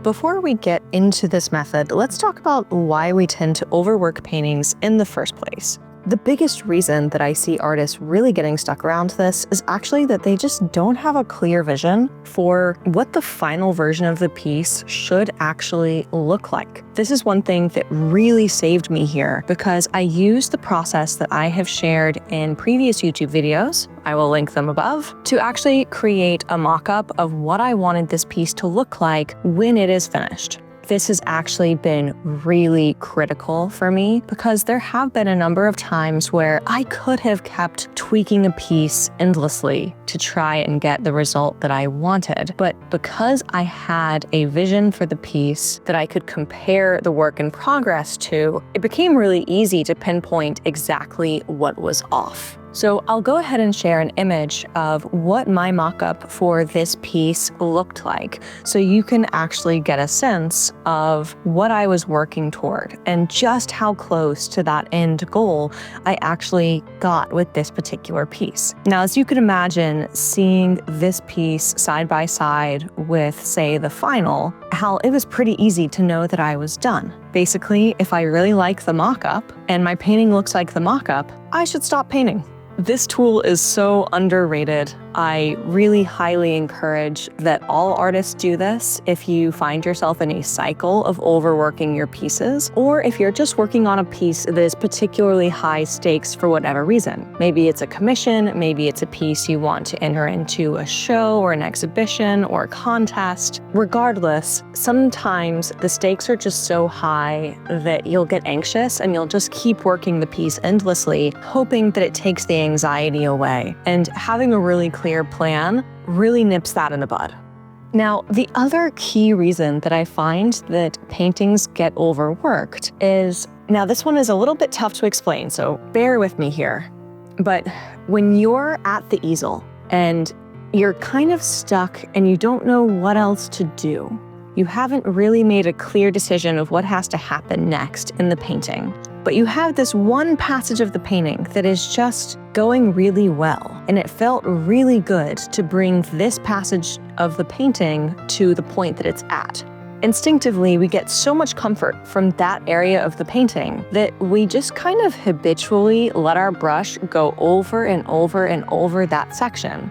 before we get into this method, let's talk about why we tend to overwork paintings in the first place. The biggest reason that I see artists really getting stuck around this is actually that they just don't have a clear vision for what the final version of the piece should actually look like. This is one thing that really saved me here because I used the process that I have shared in previous YouTube videos, I will link them above, to actually create a mock-up of what I wanted this piece to look like when it is finished. This has actually been really critical for me because there have been a number of times where I could have kept tweaking a piece endlessly to try and get the result that I wanted. But because I had a vision for the piece that I could compare the work in progress to, it became really easy to pinpoint exactly what was off. So I'll go ahead and share an image of what my mock-up for this piece looked like so you can actually get a sense of what I was working toward and just how close to that end goal I actually got with this particular piece. Now, as you could imagine, seeing this piece side by side with, say, the final, how it was pretty easy to know that I was done. Basically, if I really like the mock-up and my painting looks like the mock-up, I should stop painting. This tool is so underrated. I really highly encourage that all artists do this if you find yourself in a cycle of overworking your pieces, or if you're just working on a piece that is particularly high stakes for whatever reason. Maybe it's a commission, maybe it's a piece you want to enter into a show or an exhibition or a contest. Regardless, sometimes the stakes are just so high that you'll get anxious and you'll just keep working the piece endlessly, hoping that it takes the anxiety away. And having a really clear plan really nips that in the bud. Now, the other key reason that I find that paintings get overworked is, now this one is a little bit tough to explain, so bear with me here. But when you're at the easel and you're kind of stuck and you don't know what else to do, you haven't really made a clear decision of what has to happen next in the painting. But you have this one passage of the painting that is just going really well, and it felt really good to bring this passage of the painting to the point that it's at. Instinctively, we get so much comfort from that area of the painting that we just kind of habitually let our brush go over and over and over that section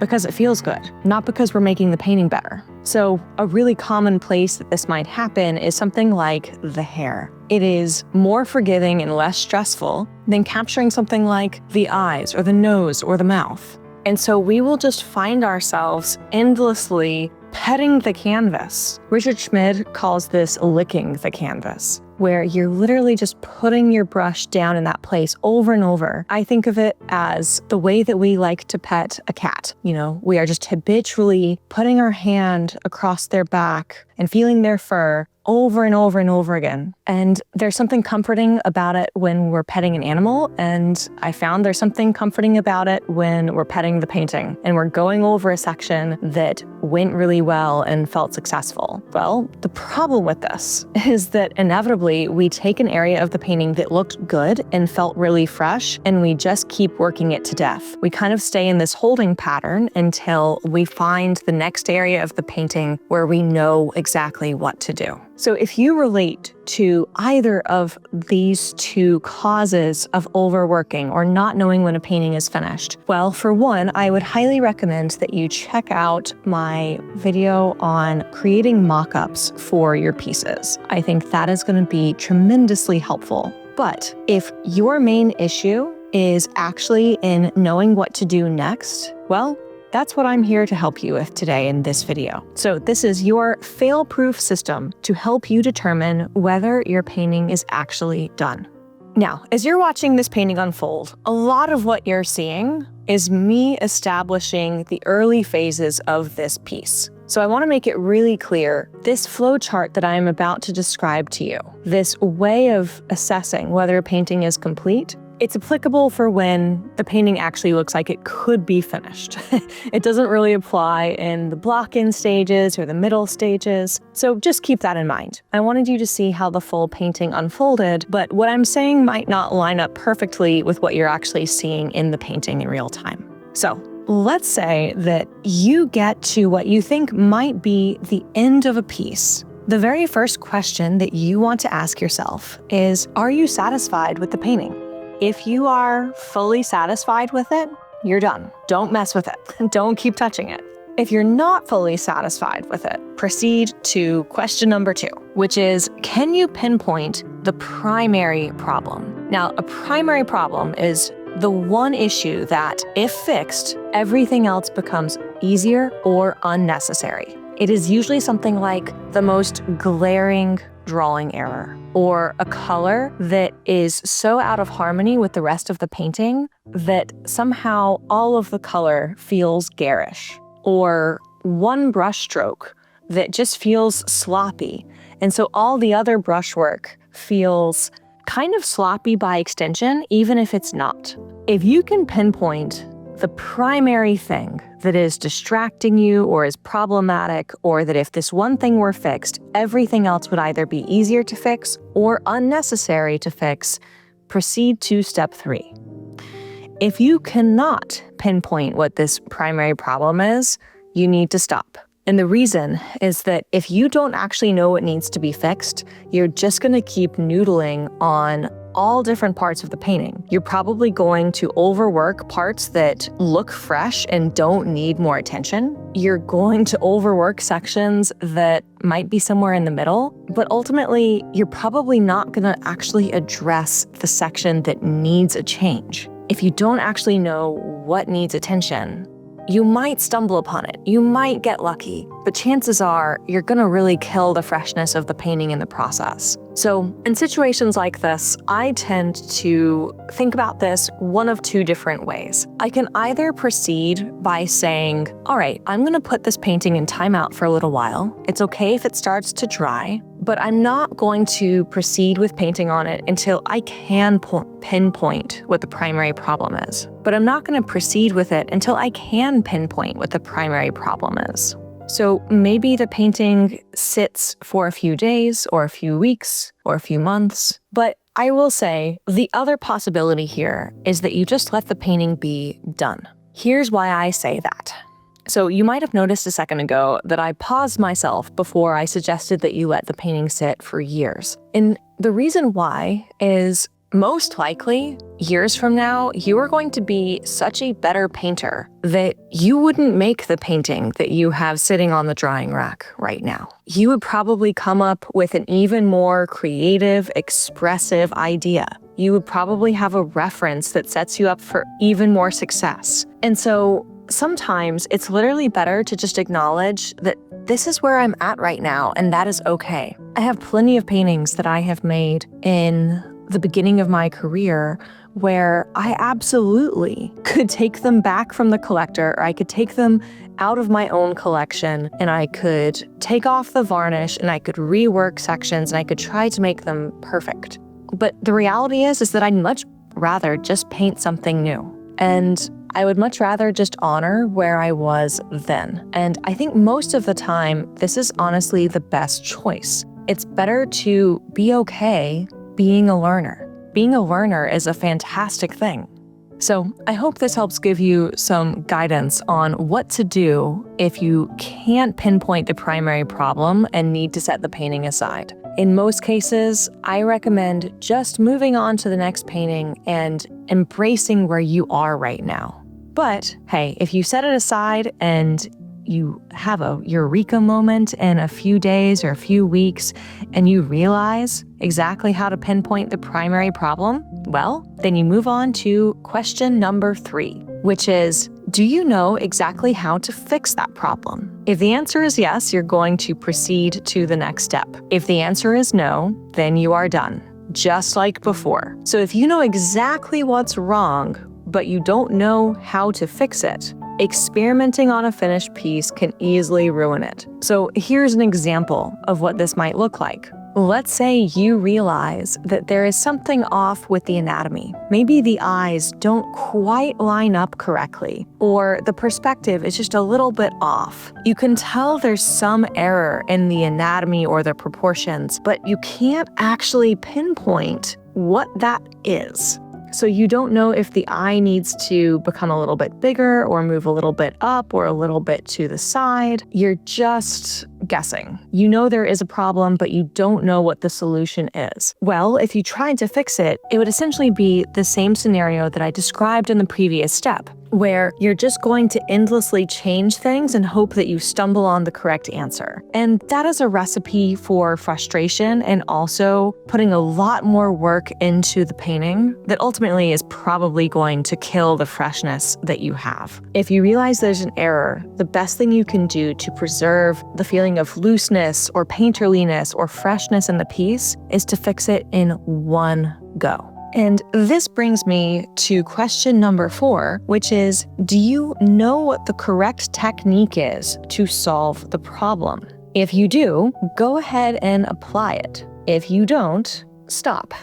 because it feels good, not because we're making the painting better. So a really common place that this might happen is something like the hair. It is more forgiving and less stressful than capturing something like the eyes or the nose or the mouth. And so we will just find ourselves endlessly petting the canvas. Richard Schmid calls this licking the canvas, where you're literally just putting your brush down in that place over and over. I think of it as the way that we like to pet a cat. We are just habitually putting our hand across their back and feeling their fur over and over and over again. And there's something comforting about it when we're petting an animal, and I found there's something comforting about it when we're petting the painting and we're going over a section that went really well and felt successful. Well, the problem with this is that inevitably we take an area of the painting that looked good and felt really fresh, and we just keep working it to death. We kind of stay in this holding pattern until we find the next area of the painting where we know exactly what to do. So if you relate to either of these two causes of overworking or not knowing when a painting is finished, well, for one, I would highly recommend that you check out my video on creating mock-ups for your pieces. I think that is going to be tremendously helpful. But if your main issue is actually in knowing what to do next, well, that's what I'm here to help you with today in this video. So this is your fail-proof system to help you determine whether your painting is actually done. Now, as you're watching this painting unfold, a lot of what you're seeing is me establishing the early phases of this piece. So I want to make it really clear, this flowchart that I am about to describe to you, this way of assessing whether a painting is complete, it's applicable for when the painting actually looks like it could be finished. It doesn't really apply in the block-in stages or the middle stages, so just keep that in mind. I wanted you to see how the full painting unfolded, but what I'm saying might not line up perfectly with what you're actually seeing in the painting in real time. So let's say that you get to what you think might be the end of a piece. The very first question that you want to ask yourself is, are you satisfied with the painting? If you are fully satisfied with it, you're done. Don't mess with it. Don't keep touching it. If you're not fully satisfied with it, proceed to question number 2, which is, can you pinpoint the primary problem? Now, a primary problem is the one issue that, if fixed, everything else becomes easier or unnecessary. It is usually something like the most glaring drawing error, or a color that is so out of harmony with the rest of the painting that somehow all of the color feels garish, or one brushstroke that just feels sloppy, and so all the other brushwork feels kind of sloppy by extension, even if it's not. If you can pinpoint the primary thing that is distracting you or is problematic, or that if this one thing were fixed, everything else would either be easier to fix or unnecessary to fix, proceed to step 3. If you cannot pinpoint what this primary problem is, you need to stop. And the reason is that if you don't actually know what needs to be fixed, you're just going to keep noodling on all different parts of the painting. You're probably going to overwork parts that look fresh and don't need more attention. You're going to overwork sections that might be somewhere in the middle, but ultimately, you're probably not going to actually address the section that needs a change. If you don't actually know what needs attention, you might stumble upon it, you might get lucky, but chances are you're gonna really kill the freshness of the painting in the process. So in situations like this, I tend to think about this one of 2 different ways. I can either proceed by saying, all right, I'm gonna put this painting in timeout for a little while. It's okay if it starts to dry, but I'm not going to proceed with painting on it until I can pinpoint what the primary problem is. But I'm not going to proceed with it until I can pinpoint what the primary problem is. So maybe the painting sits for a few days or a few weeks or a few months, but I will say the other possibility here is that you just let the painting be done. Here's why I say that. So you might have noticed a second ago that I paused myself before I suggested that you let the painting sit for years. And the reason why is most likely, years from now, you are going to be such a better painter that you wouldn't make the painting that you have sitting on the drying rack right now. You would probably come up with an even more creative, expressive idea. You would probably have a reference that sets you up for even more success. And so sometimes it's literally better to just acknowledge that this is where I'm at right now, and that is okay. I have plenty of paintings that I have made in the beginning of my career where I absolutely could take them back from the collector, or I could take them out of my own collection, and I could take off the varnish, and I could rework sections, and I could try to make them perfect. But the reality is that I'd much rather just paint something new. And I would much rather just honor where I was then. And I think most of the time, this is honestly the best choice. It's better to be okay being a learner. Being a learner is a fantastic thing. So I hope this helps give you some guidance on what to do if you can't pinpoint the primary problem and need to set the painting aside. In most cases, I recommend just moving on to the next painting and embracing where you are right now. But hey, if you set it aside and you have a eureka moment in a few days or a few weeks and you realize exactly how to pinpoint the primary problem, well, then you move on to question number 3, which is, do you know exactly how to fix that problem? If the answer is yes, you're going to proceed to the next step. If the answer is no, then you are done, just like before. So if you know exactly what's wrong, but you don't know how to fix it, experimenting on a finished piece can easily ruin it. So here's an example of what this might look like. Let's say you realize that there is something off with the anatomy. Maybe the eyes don't quite line up correctly, or the perspective is just a little bit off. You can tell there's some error in the anatomy or the proportions, but you can't actually pinpoint what that is. So you don't know if the eye needs to become a little bit bigger or move a little bit up or a little bit to the side. You're just guessing. You know there is a problem, but you don't know what the solution is. Well, if you tried to fix it, it would essentially be the same scenario that I described in the previous step, where you're just going to endlessly change things and hope that you stumble on the correct answer. And that is a recipe for frustration and also putting a lot more work into the painting that ultimately is probably going to kill the freshness that you have. If you realize there's an error, the best thing you can do to preserve the feeling of looseness or painterliness or freshness in the piece is to fix it in one go. And this brings me to question number 4, which is, do you know what the correct technique is to solve the problem? If you do, go ahead and apply it. If you don't, stop.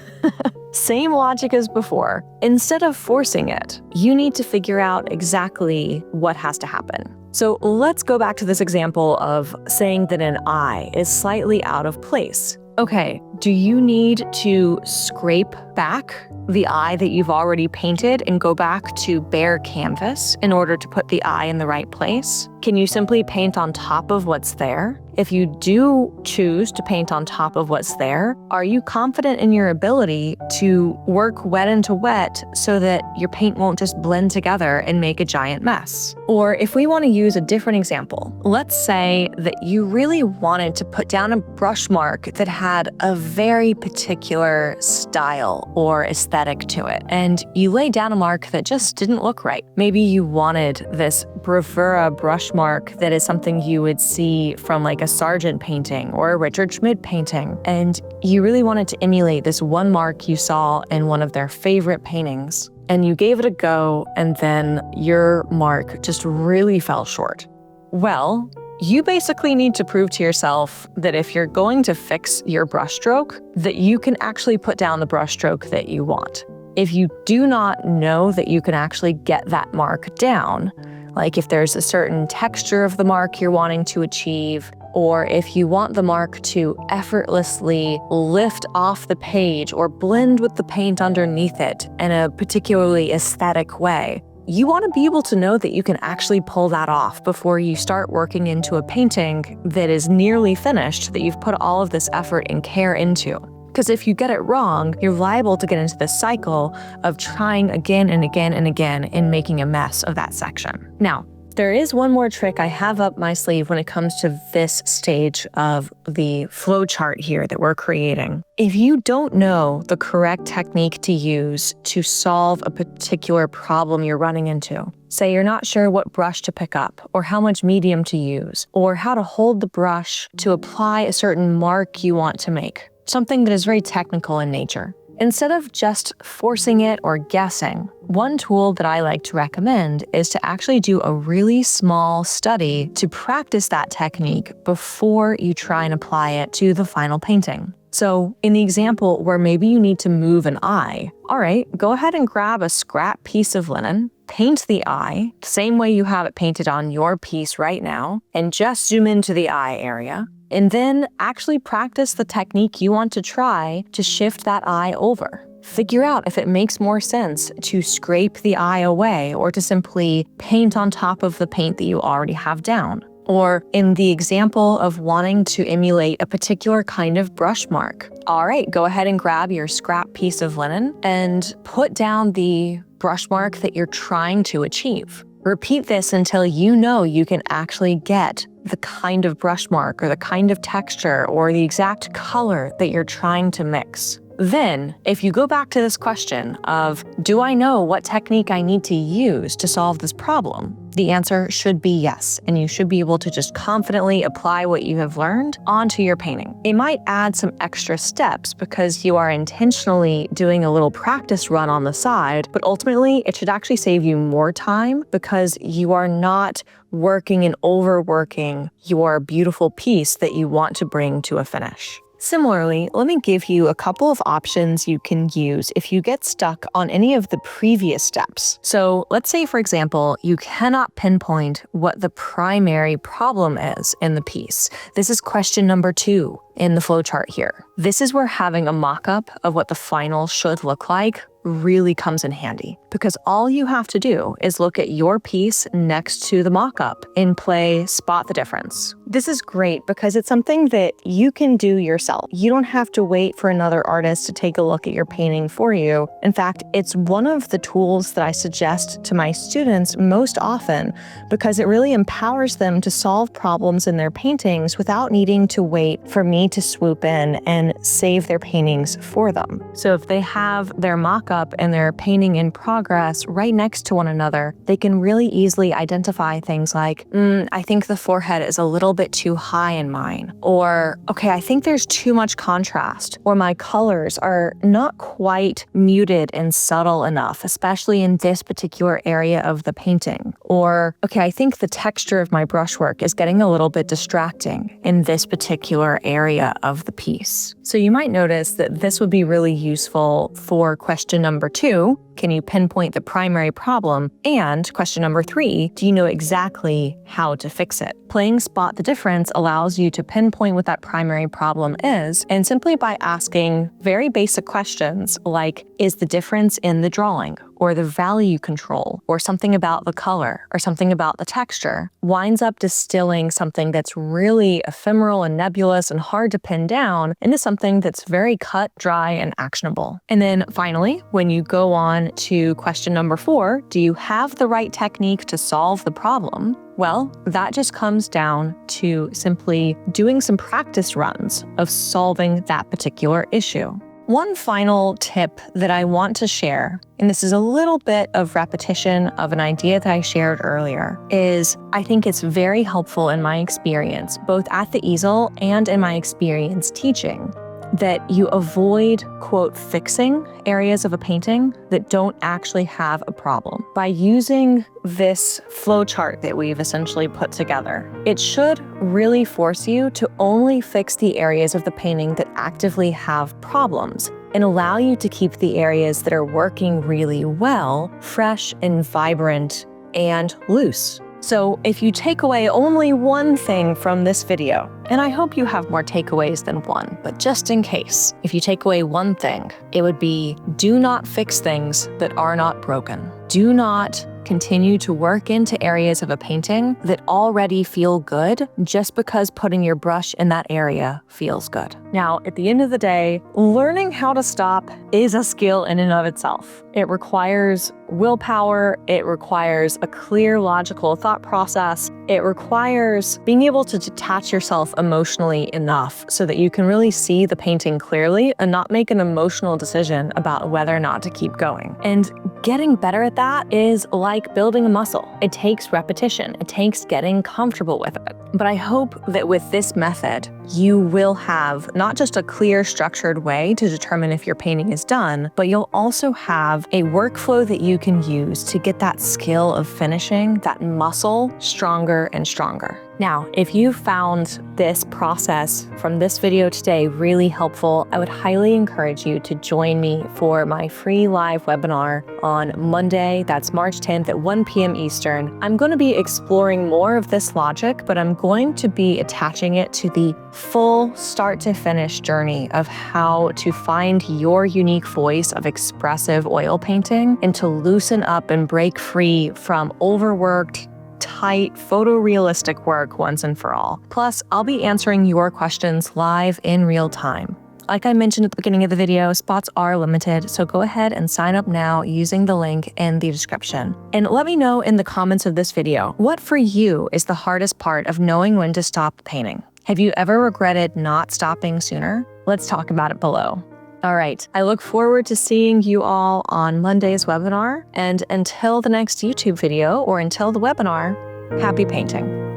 Same logic as before. Instead of forcing it, you need to figure out exactly what has to happen. So let's go back to this example of saying that an eye is slightly out of place. Okay, do you need to scrape back the eye that you've already painted and go back to bare canvas in order to put the eye in the right place? Can you simply paint on top of what's there? If you do choose to paint on top of what's there, are you confident in your ability to work wet into wet so that your paint won't just blend together and make a giant mess? Or if we want to use a different example, let's say that you really wanted to put down a brush mark that had a very particular style or aesthetic to it, and you laid down a mark that just didn't look right. Maybe you wanted this bravura brush mark that is something you would see from like a Sargent painting or a Richard Schmid painting, and you really wanted to emulate this one mark you saw in one of their favorite paintings, and you gave it a go, and then your mark just really fell short. Well, you basically need to prove to yourself that if you're going to fix your brushstroke, that you can actually put down the brushstroke that you want. If you do not know that you can actually get that mark down, like if there's a certain texture of the mark you're wanting to achieve, or if you want the mark to effortlessly lift off the page or blend with the paint underneath it in a particularly aesthetic way, you want to be able to know that you can actually pull that off before you start working into a painting that is nearly finished, that you've put all of this effort and care into. Because if you get it wrong, you're liable to get into the cycle of trying again and again and again and making a mess of that section. Now, there is one more trick I have up my sleeve when it comes to this stage of the flowchart here that we're creating. If you don't know the correct technique to use to solve a particular problem you're running into, say you're not sure what brush to pick up, or how much medium to use, or how to hold the brush to apply a certain mark you want to make, something that is very technical in nature. Instead of just forcing it or guessing, one tool that I like to recommend is to actually do a really small study to practice that technique before you try and apply it to the final painting. So in the example where maybe you need to move an eye, all right, go ahead and grab a scrap piece of linen, paint the eye the same way you have it painted on your piece right now, and just zoom into the eye area. And then actually practice the technique you want to try to shift that eye over. Figure out if it makes more sense to scrape the eye away or to simply paint on top of the paint that you already have down. Or in the example of wanting to emulate a particular kind of brush mark. All right, go ahead and grab your scrap piece of linen and put down the brush mark that you're trying to achieve. Repeat this until you know you can actually get the kind of brush mark or the kind of texture or the exact color that you're trying to mix. Then, if you go back to this question of, do I know what technique I need to use to solve this problem? The answer should be yes, and you should be able to just confidently apply what you have learned onto your painting. It might add some extra steps because you are intentionally doing a little practice run on the side, but ultimately it should actually save you more time because you are not working and overworking your beautiful piece that you want to bring to a finish. Similarly, let me give you a couple of options you can use if you get stuck on any of the previous steps. So let's say, for example, you cannot pinpoint what the primary problem is in the piece. This is question number 2. in the flowchart here. This is where having a mock-up of what the final should look like really comes in handy, because all you have to do is look at your piece next to the mock-up and play spot the difference. This is great because it's something that you can do yourself. You don't have to wait for another artist to take a look at your painting for you. In fact, it's one of the tools that I suggest to my students most often because it really empowers them to solve problems in their paintings without needing to wait for me to swoop in and save their paintings for them. So if they have their mock-up and their painting in progress right next to one another, they can really easily identify things like, I think the forehead is a little bit too high in mine, or okay, I think there's too much contrast, or my colors are not quite muted and subtle enough, especially in this particular area of the painting, or okay, I think the texture of my brushwork is getting a little bit distracting in this particular area of the piece. So you might notice that this would be really useful for question number 2, can you pinpoint the primary problem? And question number 3, do you know exactly how to fix it? Playing spot the difference allows you to pinpoint what that primary problem is, and simply by asking very basic questions like, is the difference in the drawing, or the value control, or something about the color, or something about the texture, winds up distilling something that's really ephemeral and nebulous and hard to pin down into something that's very cut, dry, and actionable. And then finally, when you go on to question number 4, do you have the right technique to solve the problem? Well, that just comes down to simply doing some practice runs of solving that particular issue. One final tip that I want to share, and this is a little bit of repetition of an idea that I shared earlier, is I think it's very helpful in my experience, both at the easel and in my experience teaching, that you avoid, quote, fixing areas of a painting that don't actually have a problem. By using this flowchart that we've essentially put together, it should really force you to only fix the areas of the painting that actively have problems and allow you to keep the areas that are working really well, fresh and vibrant and loose. So if you take away only one thing from this video, and I hope you have more takeaways than one, but just in case, if you take away one thing, it would be do not fix things that are not broken. Do not continue to work into areas of a painting that already feel good just because putting your brush in that area feels good. Now, at the end of the day, learning how to stop is a skill in and of itself. It requires willpower, it requires a clear, logical thought process, it requires being able to detach yourself emotionally enough so that you can really see the painting clearly and not make an emotional decision about whether or not to keep going. And getting better at that is like building a muscle. It takes repetition. It takes getting comfortable with it. But I hope that with this method, you will have not just a clear, structured way to determine if your painting is done, but you'll also have a workflow that you can use to get that skill of finishing, that muscle, stronger and stronger. Now, if you found this process from this video today really helpful, I would highly encourage you to join me for my free live webinar on Monday, that's March 10th at 1 p.m. Eastern. I'm going to be exploring more of this logic, but I'm going to be attaching it to the full start to finish journey of how to find your unique voice of expressive oil painting and to loosen up and break free from overworked, tight, photorealistic work once and for all. Plus, I'll be answering your questions live in real time. Like I mentioned at the beginning of the video, spots are limited, so go ahead and sign up now using the link in the description. And let me know in the comments of this video, what for you is the hardest part of knowing when to stop painting? Have you ever regretted not stopping sooner? Let's talk about it below. All right, I look forward to seeing you all on Monday's webinar, and until the next YouTube video or until the webinar, happy painting.